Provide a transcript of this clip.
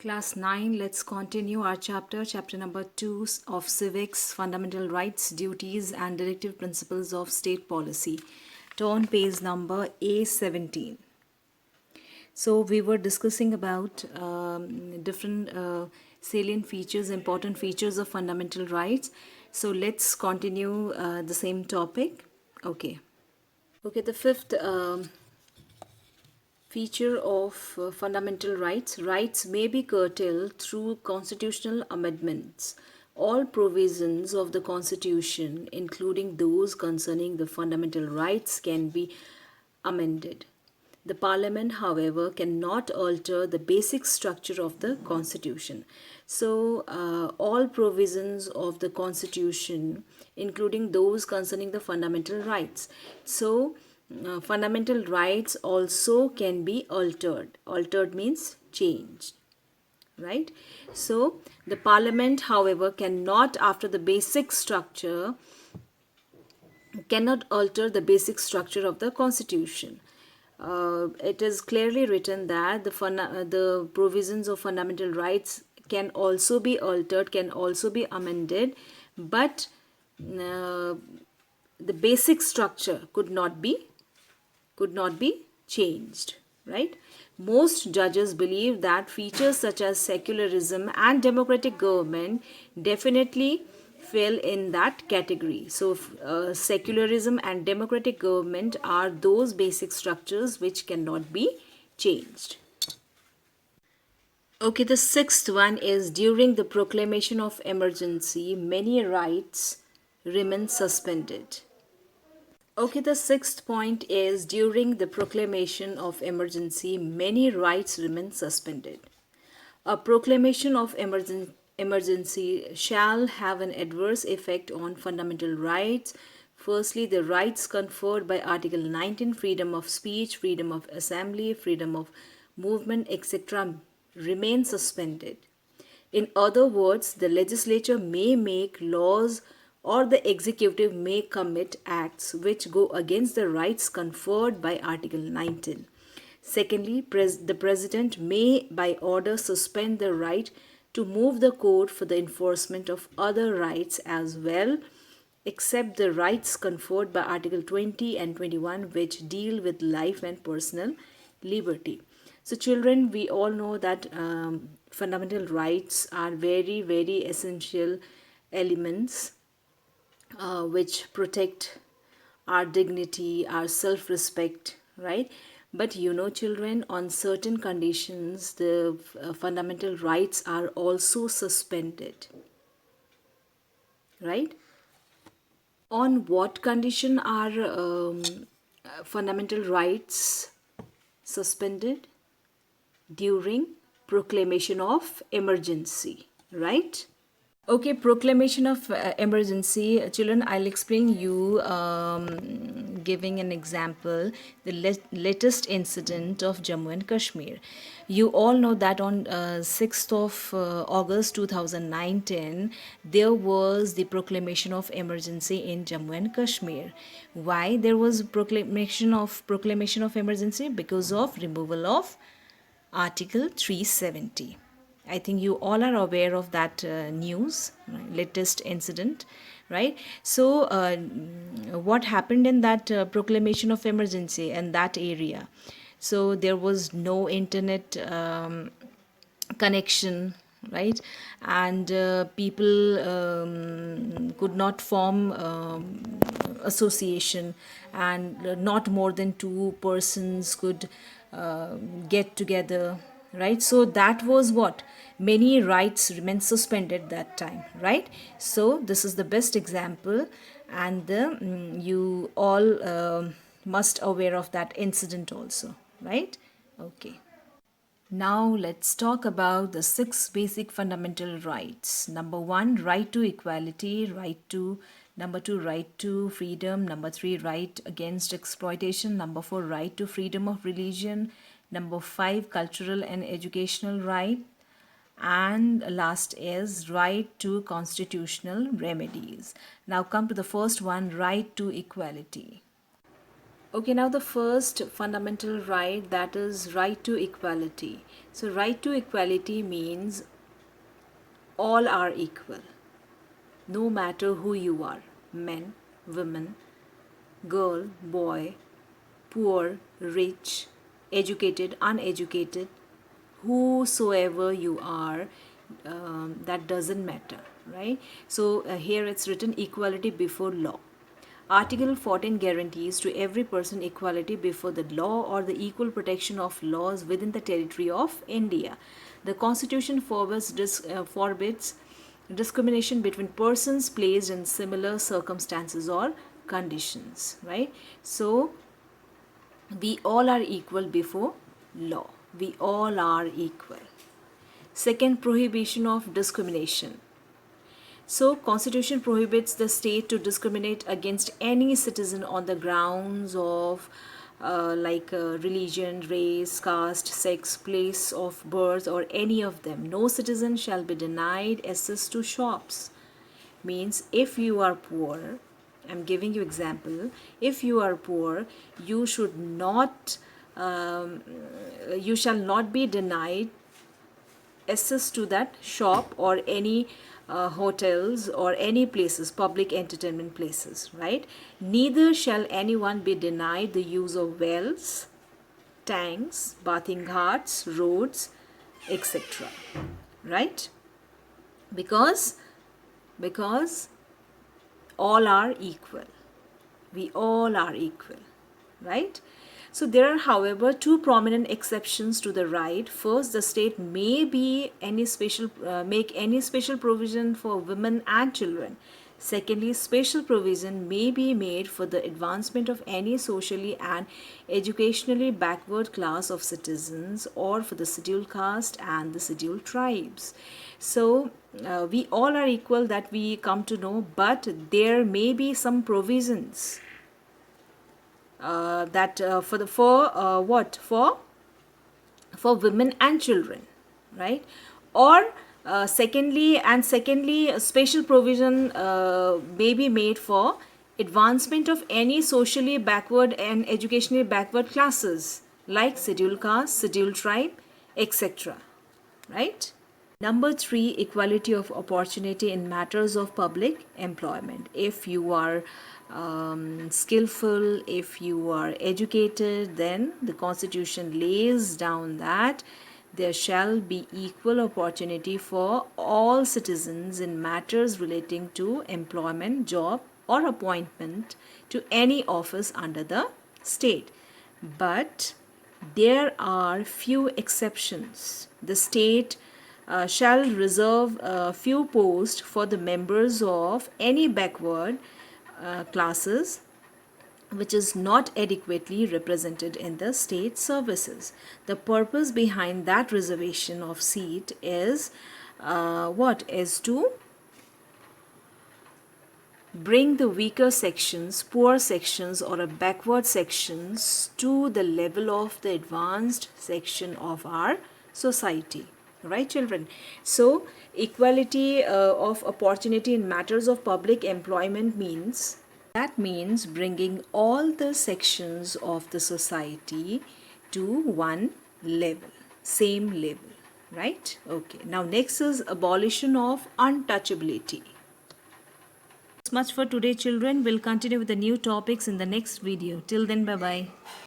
Class 9, let's continue our chapter number 2 of Civics, Fundamental Rights, Duties and Directive Principles of State Policy. Turn page number A17. So we were discussing about different salient features, important features of fundamental rights. So let's continue the same topic. Okay, the fifth feature of fundamental rights. Rights may be curtailed through constitutional amendments. All provisions of the Constitution, including those concerning the fundamental rights, can be amended. The Parliament, however, cannot alter the basic structure of the Constitution. So, all provisions of the Constitution, including those concerning the fundamental rights. So, fundamental rights also can be altered. Altered means changed, right? So the Parliament, however, cannot alter the basic structure of the Constitution. It is clearly written that the provisions of fundamental rights can also be altered, can also be amended, but the basic structure could not be changed, right? Most judges believe that features such as secularism and democratic government definitely fell in that category. So secularism and democratic government are those basic structures which cannot be changed. Okay, the sixth one is during the proclamation of emergency, many rights remain suspended. Okay, the sixth point is during the proclamation of emergency, many rights remain suspended. A proclamation of emergency shall have an adverse effect on fundamental rights. Firstly, the rights conferred by Article 19, freedom of speech, freedom of assembly, freedom of movement, etc., remain suspended. In other words, the legislature may make laws or the executive may commit acts which go against the rights conferred by Article 19. Secondly, the President may by order suspend the right to move the court for the enforcement of other rights as well, except the rights conferred by Article 20 and 21 which deal with life and personal liberty. So children, we all know that fundamental rights are very, very essential elements which protect our dignity, our self-respect, right? But you know, children, on certain conditions, the fundamental rights are also suspended, right? On what condition are fundamental rights suspended? During proclamation of emergency, right? Okay, proclamation of emergency. Children, I'll explain you giving an example, the latest incident of Jammu and Kashmir. You all know that on 6th of August 2019, there was the proclamation of emergency in Jammu and Kashmir. Why there was proclamation of emergency? Because of removal of Article 370. I think you all are aware of that news, latest incident, right? So what happened in that proclamation of emergency in that area? So there was no internet connection, right? And people could not form association, and not more than two persons could get together, right? So that was what many rights remain suspended that time, right? So this is the best example, and you all must aware of that incident also, right? Okay, now let's talk about the 6 basic fundamental rights. Number 1, right to equality. Number 2, right to freedom. Number 3, right against exploitation. Number 4, right to freedom of religion. Number 5, cultural and educational right. And last is right to constitutional remedies. Now come to the first one, right to equality. Okay, now the first fundamental right, that is right to equality. So right to equality means all are equal, no matter who you are, men, women, girl, boy, poor, rich, educated, uneducated, whosoever you are, that doesn't matter, right? So here it's written equality before law. Article 14 guarantees to every person equality before the law or the equal protection of laws within the territory of India. The Constitution forbids discrimination between persons placed in similar circumstances or conditions, right? So we all are equal before law. We all are equal. Second, prohibition of discrimination. So, Constitution prohibits the state to discriminate against any citizen on the grounds of religion, race, caste, sex, place of birth, or any of them. No citizen shall be denied access to shops. Means if you are poor, I'm giving you example. If you are poor, you should not, you shall not be denied access to that shop or any hotels or any places, public entertainment places, right? Neither shall anyone be denied the use of wells, tanks, bathing ghats, roads, etc. Right? Because all are equal. We all are equal, right? So there are, however, two prominent exceptions to the right. First, the state may be make any special provision for women and children. Secondly, special provision may be made for the advancement of any socially and educationally backward class of citizens or for the scheduled caste and the scheduled tribes. So we all are equal, that we come to know, but there may be some provisions that for women and children, right? Or secondly, a special provision may be made for advancement of any socially backward and educationally backward classes like scheduled caste, scheduled tribe, etc. Right? Number 3, equality of opportunity in matters of public employment. If you are skillful, if you are educated, then the Constitution lays down that there shall be equal opportunity for all citizens in matters relating to employment, job, or appointment to any office under the state. But there are few exceptions. The state shall reserve a few posts for the members of any backward classes which is not adequately represented in the state services. The purpose behind that reservation of seat is is to bring the weaker sections, poor sections, or backward sections to the level of the advanced section of our society. Right, children? So equality of opportunity in matters of public employment means bringing all the sections of the society to one level, same level, right? Okay, now next is abolition of untouchability. That's much for today, children. We'll continue with the new topics in the next video. Till then, bye bye.